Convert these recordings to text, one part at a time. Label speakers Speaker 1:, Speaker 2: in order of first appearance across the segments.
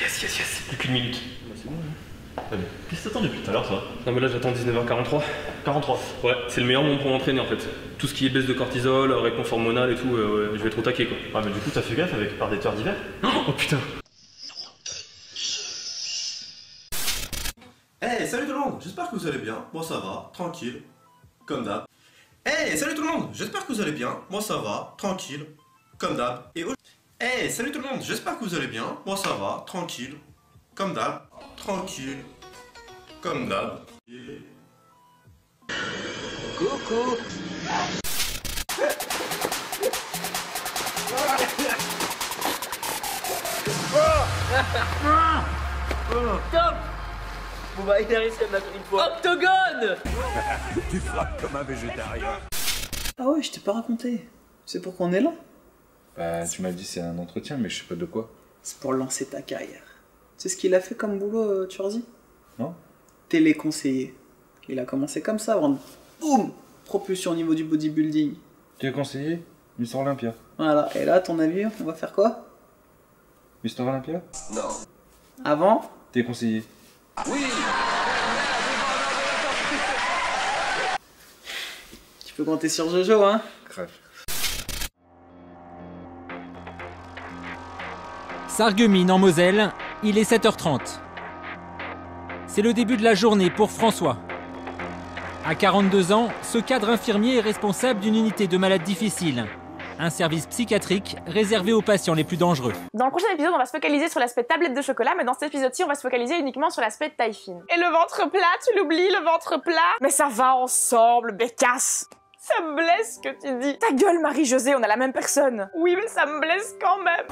Speaker 1: Yes, plus qu'une minute.
Speaker 2: Bah c'est bon.
Speaker 1: Qu'est-ce que t'attends depuis tout à l'heure, toi?
Speaker 2: Non mais là j'attends 19h43.
Speaker 1: 43.
Speaker 2: Ouais, c'est le meilleur moment pour m'entraîner en fait. Tout ce qui est baisse de cortisol, réponse hormonale et tout, je vais être au taquet quoi.
Speaker 1: Ouais, mais du coup, t'as fait gaffe avec par des tueurs d'hiver?
Speaker 2: Oh putain.
Speaker 3: Hey, salut tout le monde, j'espère que vous allez bien, moi ça va, tranquille, comme d'hab. Hey, salut tout le monde, j'espère que vous allez bien, moi ça va, tranquille, comme d'hab. Hey, salut tout le monde, j'espère que vous allez bien, moi ça va, tranquille, comme d'hab, tranquille, comme d'hab.
Speaker 4: Coucou.
Speaker 5: Top. Bon bah il a réussi à me battre une fois. Octogone.
Speaker 4: Tu frappes comme un végétarien.
Speaker 6: Ah ouais, je t'ai pas raconté. C'est pourquoi on est là?
Speaker 7: Bah, tu m'as dit c'est un entretien, mais je sais pas de quoi.
Speaker 6: C'est pour lancer ta carrière. Tu sais ce qu'il a fait comme boulot, Turzy?
Speaker 7: Non?
Speaker 6: Téléconseiller. Il a commencé comme ça, avant de... Boum! Propulsion au niveau du bodybuilding.
Speaker 7: Tu es conseiller? Mister Olympia.
Speaker 6: Voilà, et là, à ton avis, on va faire quoi?
Speaker 7: Mister Olympia?
Speaker 4: Non.
Speaker 6: Avant?
Speaker 7: T'es conseiller.
Speaker 4: Oui.
Speaker 6: Tu peux compter sur Jojo, hein?
Speaker 7: Grave.
Speaker 8: Sarreguemines en Moselle, il est 7h30. C'est le début de la journée pour François. À 42 ans, ce cadre infirmier est responsable d'une unité de malades difficiles. Un service psychiatrique réservé aux patients les plus dangereux.
Speaker 9: Dans le prochain épisode, on va se focaliser sur l'aspect tablette de chocolat, mais dans cet épisode-ci, on va se focaliser uniquement sur l'aspect taille fine. Et le ventre plat, tu l'oublies, le ventre plat? Mais ça va ensemble, bécasse! Ça me blesse ce que tu dis. Ta gueule, Marie-Josée, on a la même personne. Oui, mais ça me blesse quand même.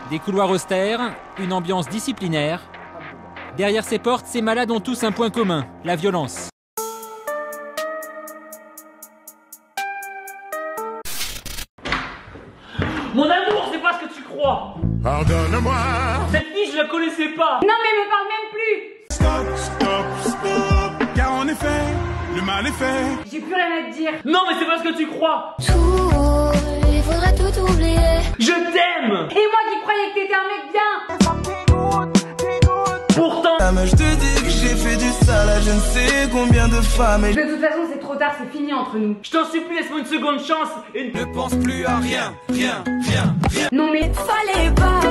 Speaker 8: Des couloirs austères, une ambiance disciplinaire. Derrière ces portes, ces malades ont tous un point commun, la violence.
Speaker 5: Mon amour, c'est pas ce que tu crois.
Speaker 4: Pardonne-moi.
Speaker 5: Cette fille, je la connaissais pas.
Speaker 9: Non, mais me parle même plus.
Speaker 4: Stop. Car en effet, le mal est fait.
Speaker 9: J'ai plus rien à te dire.
Speaker 5: Non, mais c'est pas ce que tu crois.
Speaker 10: Tout, il faudrait tout oublier.
Speaker 5: Je t'aime.
Speaker 9: Et moi qui croyais que t'étais un mec bien.
Speaker 5: Pourtant.
Speaker 11: Mais je te dis que j'ai fait du sale à je ne sais combien de femmes et...
Speaker 9: De toute façon, c'est trop tard, c'est fini entre nous.
Speaker 5: Je t'en supplie, laisse-moi une seconde chance et
Speaker 11: Ne pense plus à rien.
Speaker 9: Non mais fallait pas.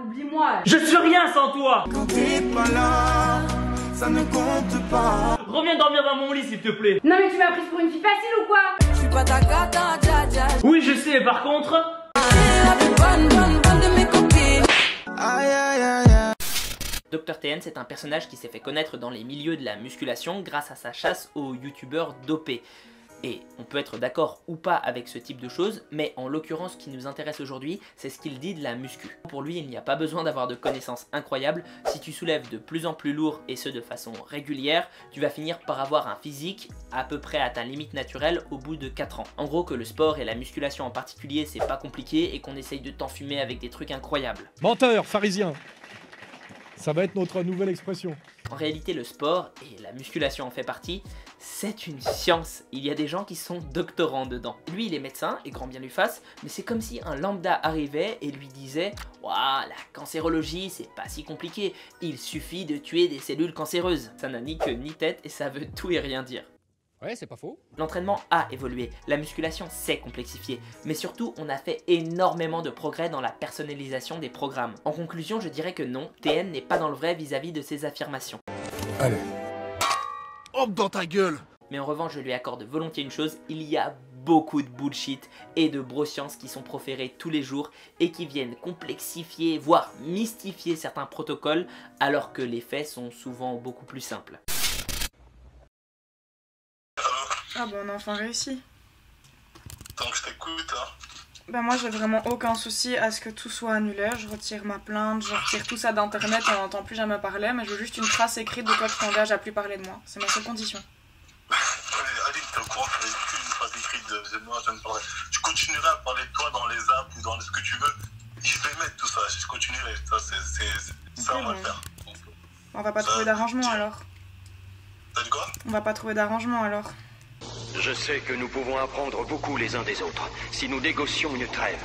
Speaker 9: Oublie-moi.
Speaker 5: je suis rien sans toi.
Speaker 11: Quand t'es pas là, ça ne compte pas.
Speaker 5: Reviens dormir dans mon lit, s'il te plaît.
Speaker 9: Non mais tu m'as prise pour une fille facile ou quoi?
Speaker 11: Je suis pas ta gata, dja dja.
Speaker 5: Oui, je sais, mais par contre...
Speaker 11: La plus bonne de mes copines. Aïe aïe aïe aïe.
Speaker 12: Dr TN, c'est un personnage qui s'est fait connaître dans les milieux de la musculation grâce à sa chasse aux youtubeurs dopés. Et on peut être d'accord ou pas avec ce type de choses, mais en l'occurrence, ce qui nous intéresse aujourd'hui, c'est ce qu'il dit de la muscu. Pour lui, il n'y a pas besoin d'avoir de connaissances incroyables. Si tu soulèves de plus en plus lourd et ce de façon régulière, tu vas finir par avoir un physique à peu près à ta limite naturelle au bout de 4 ans. En gros, que le sport et la musculation en particulier, c'est pas compliqué et qu'on essaye de t'enfumer avec des trucs incroyables.
Speaker 13: Menteur, pharisien. Ça va être notre nouvelle expression.
Speaker 12: En réalité, le sport, et la musculation en fait partie, c'est une science. Il y a des gens qui sont doctorants dedans. Lui, il est médecin, et grand bien lui fasse, mais c'est comme si un lambda arrivait et lui disait « Ouah, la cancérologie, c'est pas si compliqué, il suffit de tuer des cellules cancéreuses. » Ça n'a ni queue ni tête, et ça veut tout et rien dire.
Speaker 13: Ouais, c'est pas faux.
Speaker 12: L'entraînement a évolué, la musculation s'est complexifiée, mais surtout on a fait énormément de progrès dans la personnalisation des programmes. En conclusion, je dirais que non, TN n'est pas dans le vrai vis-à-vis de ses affirmations.
Speaker 4: Allez. Hop dans ta gueule.
Speaker 12: Mais en revanche, je lui accorde volontiers une chose, il y a beaucoup de bullshit et de brosciences qui sont proférées tous les jours et qui viennent complexifier, voire mystifier certains protocoles, alors que les faits sont souvent beaucoup plus simples.
Speaker 9: Ah bah on a enfin réussi.
Speaker 3: Donc je t'écoute, hein.
Speaker 9: Bah moi j'ai vraiment aucun souci à ce que tout soit annulé, je retire ma plainte, je retire tout ça d'internet et on n'entend plus jamais parler, mais je veux juste une trace écrite de toi qui t'engage à plus parler de moi, c'est ma seule condition.
Speaker 3: Aline, t'es au courant que j'avais plus une phrase écrite de moi, je ne parlerai. Je continuerai à parler de toi dans les apps ou dans ce que tu veux. Je vais mettre tout ça, je continuerai. Ça, on va le faire.
Speaker 9: On va pas trouver d'arrangement alors.
Speaker 3: T'as dit quoi?
Speaker 9: On va pas trouver d'arrangement alors.
Speaker 14: Je sais que nous pouvons apprendre beaucoup les uns des autres, si nous négocions une trêve.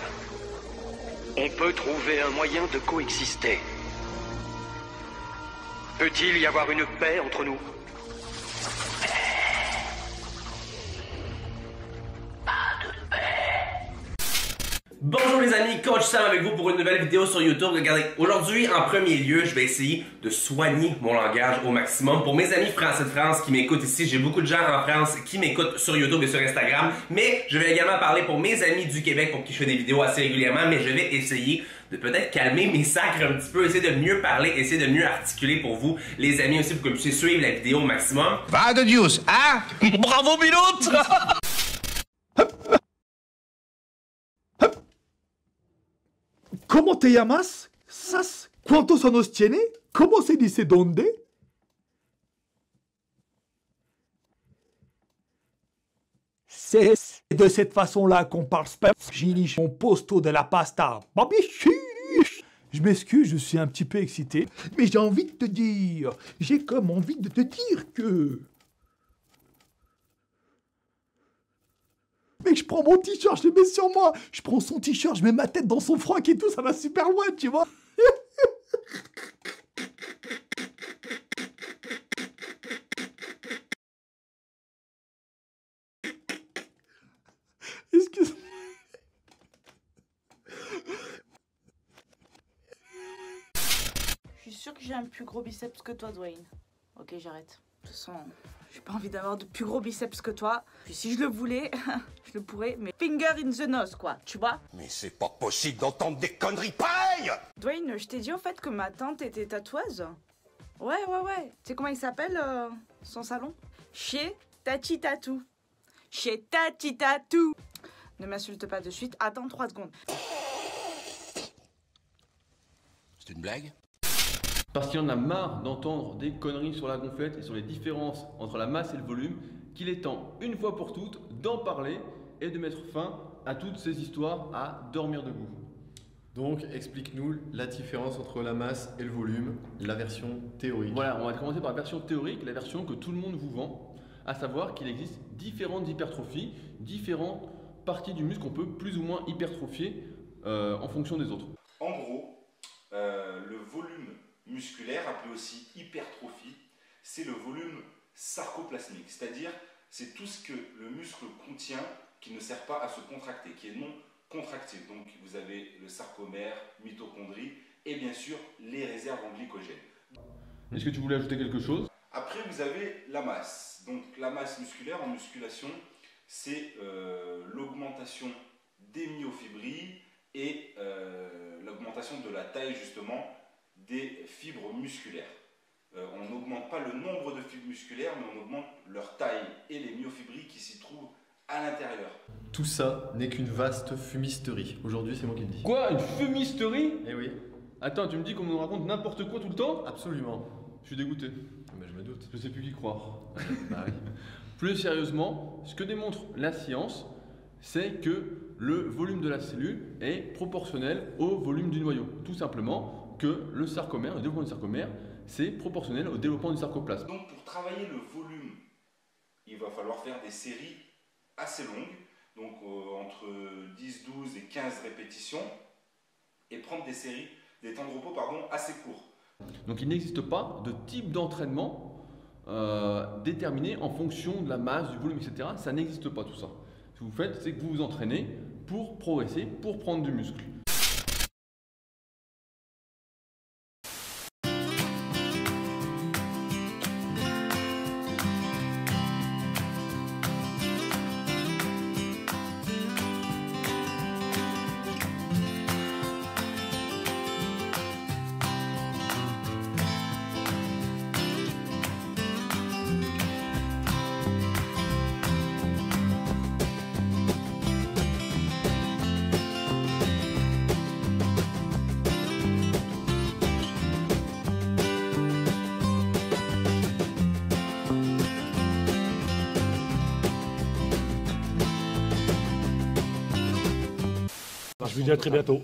Speaker 14: On peut trouver un moyen de coexister. Peut-il y avoir une paix entre nous?
Speaker 15: Bonjour les amis, Coach Sam avec vous pour une nouvelle vidéo sur YouTube. Regardez, aujourd'hui en premier lieu, je vais essayer de soigner mon langage au maximum. Pour mes amis français de France qui m'écoutent ici, j'ai beaucoup de gens en France qui m'écoutent sur YouTube et sur Instagram. Mais je vais également parler pour mes amis du Québec pour qui je fais des vidéos assez régulièrement. Mais je vais essayer de peut-être calmer mes sacres un petit peu, essayer de mieux parler, essayer de mieux articuler pour vous, les amis aussi, pour que vous puissiez suivre la vidéo au maximum.
Speaker 16: Va de Dios, hein?
Speaker 15: Bravo Bilout!
Speaker 13: ¿Cómo te llamas? ¿Sas? ¿Cuántos años tiene? ¿Cómo se dice dónde? C'est de cette façon-là qu'on parle spanish. Mon posto de la pasta. Je m'excuse, je suis un petit peu excité. Mais j'ai envie de te dire, j'ai comme envie de te dire que... Mec, je prends mon t-shirt, je le mets sur moi. Je prends son t-shirt, je mets ma tête dans son froc et tout, ça va super loin, tu vois. Excuse-moi.
Speaker 17: Je suis sûre que j'ai un plus gros biceps que toi, Dwayne. Ok, j'arrête. De toute façon, j'ai pas envie d'avoir de plus gros biceps que toi. Puis si je le voulais, je le pourrais, mais finger in the nose, quoi, tu vois?
Speaker 16: Mais c'est pas possible d'entendre des conneries pareilles!
Speaker 17: Dwayne, je t'ai dit en fait que ma tante était tatoueuse. Ouais. Tu sais comment il s'appelle, son salon? Chez Tati Tattoo. Chez Tati Tattoo. Ne m'insulte pas de suite, attends 3 secondes.
Speaker 16: C'est une blague?
Speaker 2: Parce qu'il en a marre d'entendre des conneries sur la gonflette et sur les différences entre la masse et le volume, qu'il est temps, une fois pour toutes, d'en parler et de mettre fin à toutes ces histoires à dormir debout.
Speaker 18: Donc, explique-nous la différence entre la masse et le volume, la version théorique.
Speaker 2: Voilà, on va commencer par la version théorique, la version que tout le monde vous vend, à savoir qu'il existe différentes hypertrophies, différentes parties du muscle qu'on peut plus ou moins hypertrophier en fonction des autres.
Speaker 19: En gros, le volume musculaire, appelé aussi hypertrophie, c'est le volume sarcoplasmique, c'est-à-dire c'est tout ce que le muscle contient qui ne sert pas à se contracter, qui est non contractile. Donc vous avez le sarcomère, mitochondrie et bien sûr les réserves en glycogène.
Speaker 2: Est-ce que tu voulais ajouter quelque chose?
Speaker 19: Après vous avez la masse. Donc la masse musculaire en musculation, c'est l'augmentation des myofibrilles et l'augmentation de la taille justement des fibres musculaires. On n'augmente pas le nombre de fibres musculaires, mais on augmente leur taille et les myofibrilles qui s'y trouvent à l'intérieur.
Speaker 18: Tout ça n'est qu'une vaste fumisterie. Aujourd'hui, c'est moi qui le dis.
Speaker 2: Quoi? Une fumisterie?
Speaker 18: Eh oui.
Speaker 2: Attends, tu me dis qu'on nous raconte n'importe quoi tout le temps?
Speaker 18: Absolument.
Speaker 2: Je suis dégoûté.
Speaker 18: Mais je me doute.
Speaker 2: Je sais plus qui croire.
Speaker 18: Bah oui.
Speaker 2: Plus sérieusement, ce que démontre la science, c'est que le volume de la cellule est proportionnel au volume du noyau. Tout simplement que le sarcomère, le développement du sarcomère, c'est proportionnel au développement du sarcoplasme.
Speaker 19: Donc pour travailler le volume, il va falloir faire des séries assez longues, donc entre 10, 12 et 15 répétitions, et prendre des séries, des temps de repos assez courts.
Speaker 2: Donc il n'existe pas de type d'entraînement déterminé en fonction de la masse, du volume, etc. Ça n'existe pas tout ça. Ce que vous faites, c'est que vous vous entraînez pour progresser, pour prendre du muscle.
Speaker 13: Je vous dis à très bientôt.